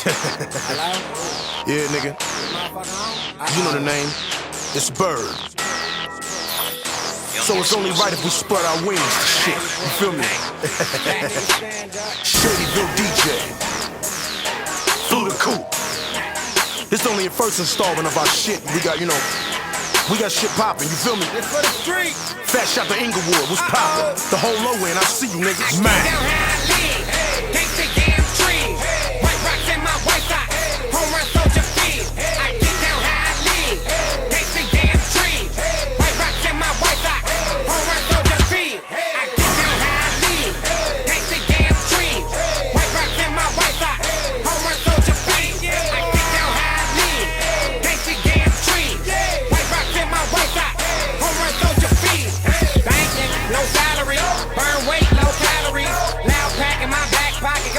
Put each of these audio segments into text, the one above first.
Yeah, nigga. You know the name. It's Bird. So it's only right if we spread our wings to shit. You feel me? Shadyville DJ. Through the coop. This only the first installment of our shit. We got, you know, we got shit poppin', you feel me? It's for the street. Fat shot to Inglewood, what's poppin'? The whole low end, I see you niggas. Man.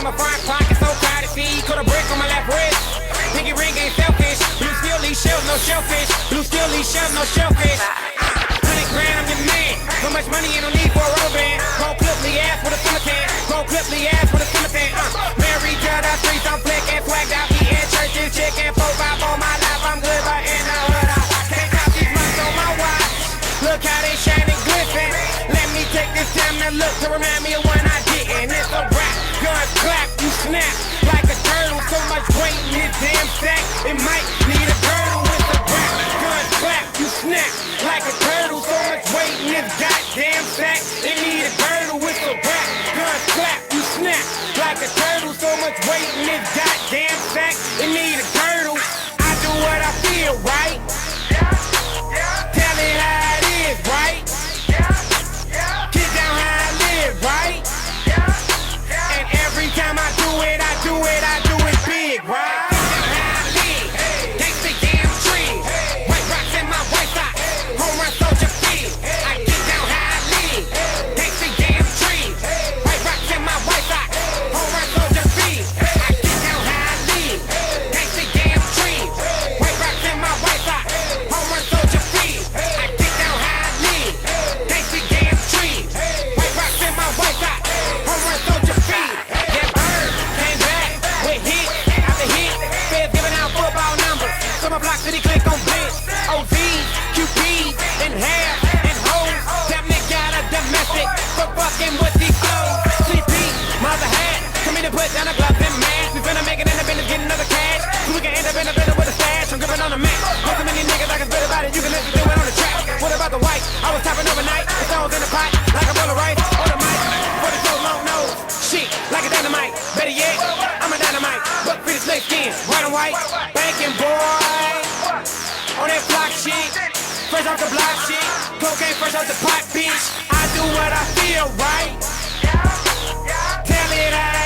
My front pocket so crowded, feed. Put a brick on my left wrist. Pinky ring ain't selfish. Blue steel, these shells, no shellfish. Blue steel, these shells, no shellfish. 100 grand, I'm your man. So much money, you don't need for a rubber band. Gon' clip the ass with a simmer can. Gon' clip the ass with a simmer can. Married to the streets, I'm flicking, swagged out, eating churches, chicken, 4-5 on my life. I'm good, but in the hood, I can't cop these months on my watch. Look how they shine and glisten. Let me take this time to look to remind me of when I didn't. It's a rap. Guns clap, you snap like a turtle. So much weight in his damn sack, it might need a girdle with the rap. Guns clap, you snap like a turtle. So much weight in his goddamn sack, it need a girdle with the rap. Guns clap, you snap like a turtle. So much weight in his goddamn sack, it need a girdle. I do what I feel, right? Tell it how it is, right? Get down how I live, right? Every time I do it, I do it big, right? Thanks to damn tree. White rocks in my white socks. Home run soldier feet. I get down how I live. Thanks to damn tree. White rocks in my white socks. Home run soldier feet. I get down how I live. Thanks to damn tree. White rocks in my white socks. Home run soldier feet. I get down how I live. Thanks to damn tree. White rocks in my white socks. Home run soldier feet. So my block city click on blitz, OVs, QPs, and hair, and hoes. That nigga got a domestic for fucking with these clothes. CP, mother hat, come in and put down a glove and mask. We finna make it in the business, get another cash. So we can end up in the business with a stash. I'm gripping on the map. Put so many niggas like a spit about it, you can listen to it on the track. What about the white? I was topping overnight. The stones in the pot, like a bowl of rice. Or the mic, for the so long nose. Shit, like a dynamite. Better yet, I'm a dynamite. But pretty snake skin, white and white. Banking boy. On that block shit, fresh off the block shit, cocaine fresh off the pot, bitch. I do what I feel, right? Tell it how